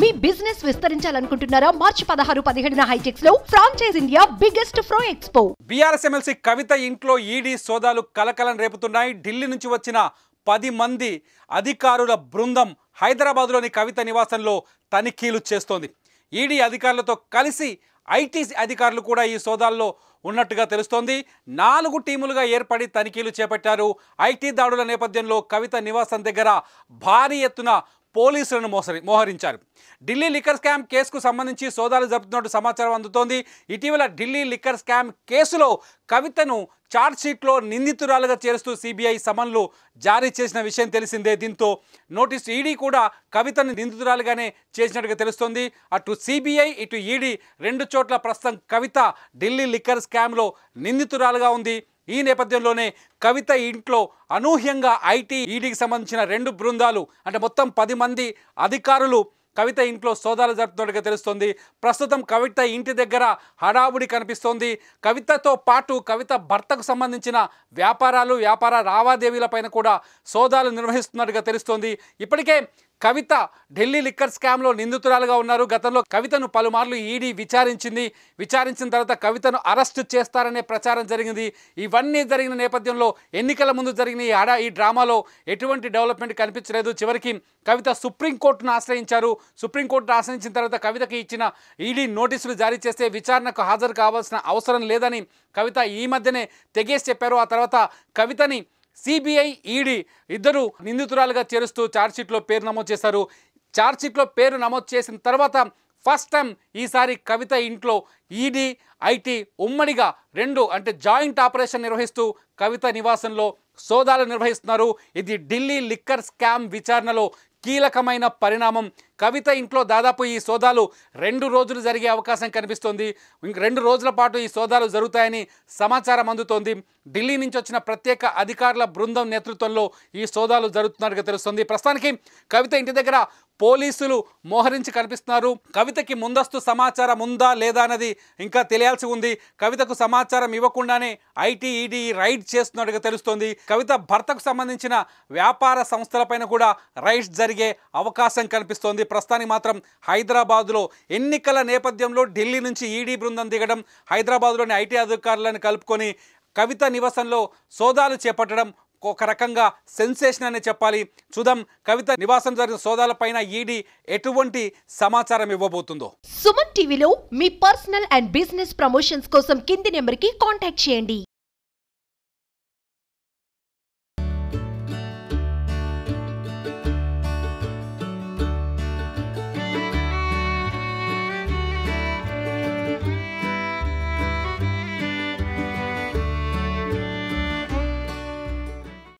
మీ business విస్తరించాలనుకుంటున్నారా? మార్చి 16-17 హైటెక్స్ లో franchise India biggest ఫ్రో expo. BRS MLC కవిత ఇంట్లో ED సోదాలు కలకలం రేపుతున్నాయి. ఢిల్లీ నుంచి వచ్చిన 10 మంది అధికారుల బృందం హైదరాబాద్లోని కవిత నివాసంలో తనిఖీలు చేస్తోంది. ఈడీ అధికారులతో కలిసి ఐటీ అధికారులు కూడా ఈ సోదాల్లో ఉన్నట్టుగా తెలుస్తోంది. 4 టీములుగా ఏర్పడి తనిఖీలు చేపట్టారు. ఐటీ దాడుల నేపథ్యంలో కవిత నివాసం దగ్గర భారీ ఎత్తున పోలీసులను మోహరించారు. ఢిల్లీ లిక్కర్ స్కామ్ కేసుకు సంబంధించి సోదాలు జరుపుతున్నట్టు సమాచారం అందుతోంది. ఇటీవల ఢిల్లీ లిక్కర్ స్కామ్ కేసులో కవితను ఛార్జ్షీట్లో నిందితురాలుగా చేరుస్తూ సిబిఐ సమన్లు జారీ చేసిన విషయం తెలిసిందే. దీంతో నోటీసు ఈడీ కూడా కవితను నిందితురాలుగానే చేసినట్టుగా తెలుస్తోంది. అటు సిబిఐ ఇటు ఈడీ 2 చోట్ల ప్రస్తుతం కవిత ఢిల్లీ లిక్కర్ స్కామ్లో నిందితురాలుగా ఉంది. ఈ నేపథ్యంలోనే కవిత ఇంట్లో అనూహ్యంగా ఐటీ ఈడీకి సంబంధించిన 2 బృందాలు అంటే మొత్తం 10 మంది అధికారులు కవిత ఇంట్లో సోదాలు జరుపుతున్నట్టుగా తెలుస్తోంది. ప్రస్తుతం కవిత ఇంటి దగ్గర హడావుడి కనిపిస్తోంది. కవితతో పాటు కవిత భర్తకు సంబంధించిన వ్యాపార లావాదేవీలపైన కూడా సోదాలు నిర్వహిస్తున్నట్టుగా తెలుస్తోంది. ఇప్పటికే కవిత ఢిల్లీ లిక్కర్ స్కామ్లో నిందితురాలుగా ఉన్నారు. గతంలో కవితను పలుమార్లు ఈడీ విచారించిన తర్వాత కవితను అరెస్టు చేస్తారనే ప్రచారం జరిగింది. ఇవన్నీ జరిగిన నేపథ్యంలో ఎన్నికల ముందు జరిగిన ఈ డ్రామాలో ఎటువంటి డెవలప్మెంట్ కనిపించలేదు. చివరికి కవిత సుప్రీంకోర్టును ఆశ్రయించారు. సుప్రీంకోర్టును ఆశ్రయించిన తర్వాత కవితకి ఇచ్చిన ఈడీ నోటీసులు జారీ చేస్తే విచారణకు హాజరు కావాల్సిన అవసరం లేదని కవిత ఈ మధ్యనే తెగేసి చెప్పారు. ఆ తర్వాత కవితని సిబిఐ ఈడీ ఇద్దరు నిందితురాలుగా చేరుస్తూ ఛార్జ్షీట్లో పేరు నమోదు చేశారు. ఛార్జ్షీట్లో పేరు నమోదు చేసిన తర్వాత ఫస్ట్ టైం ఈసారి కవిత ఇంట్లో ఈడీ ఐటీ ఉమ్మడిగా 2 అంటే జాయింట్ ఆపరేషన్ నిర్వహిస్తూ కవిత నివాసంలో సోదాలు నిర్వహిస్తున్నారు. ఇది ఢిల్లీ లిక్కర్ స్కామ్ విచారణలో కీలకమైన పరిణామం. కవిత ఇంట్లో దాదాపు ఈ సోదాలు 2 రోజులు జరిగే అవకాశం కనిపిస్తోంది. ఇంక 2 రోజుల పాటు ఈ సోదాలు జరుగుతాయని సమాచారం అందుతోంది. ఢిల్లీ నుంచి వచ్చిన ప్రత్యేక అధికారుల బృందం నేతృత్వంలో ఈ సోదాలు జరుగుతున్నట్టుగా తెలుస్తుంది. ప్రస్తుతానికి కవిత ఇంటి దగ్గర పోలీసులు మోహరించి కనిపిస్తున్నారు. కవితకి ముందస్తు సమాచారం ఉందా లేదా అన్నది ఇంకా తెలియాల్సి ఉంది. కవితకు సమాచారం ఇవ్వకుండానే ఐటీ ఈడీ రైడ్ చేస్తున్నట్టుగా తెలుస్తోంది. కవిత భర్తకు సంబంధించిన వ్యాపార సంస్థలపైన కూడా రైడ్స్ జరిగే అవకాశం కనిపిస్తోంది. ప్రస్తుతానికి మాత్రం హైదరాబాద్లో ఎన్నికల నేపథ్యంలో ఢిల్లీ నుంచి ఈడీ బృందం దిగడం, హైదరాబాద్లోని ఐటీ అధికారులను కలుపుకొని కవిత నివాసంలో సోదాలు చేపట్టడం ఒక రకంగా సెన్సేషన్ అనే చెప్పాలి. చూద్దాం కవిత నివాసం జరిగిన సోదాలపైన ఈడీ ఎటువంటి సమాచారం ఇవ్వబోతుందో. సుమన్ టీవీలో మీ పర్సనల్ అండ్ బిజినెస్ ప్రమోషన్స్ కోసం కింది నెంబర్కి కాంటాక్ట్ చేయండి.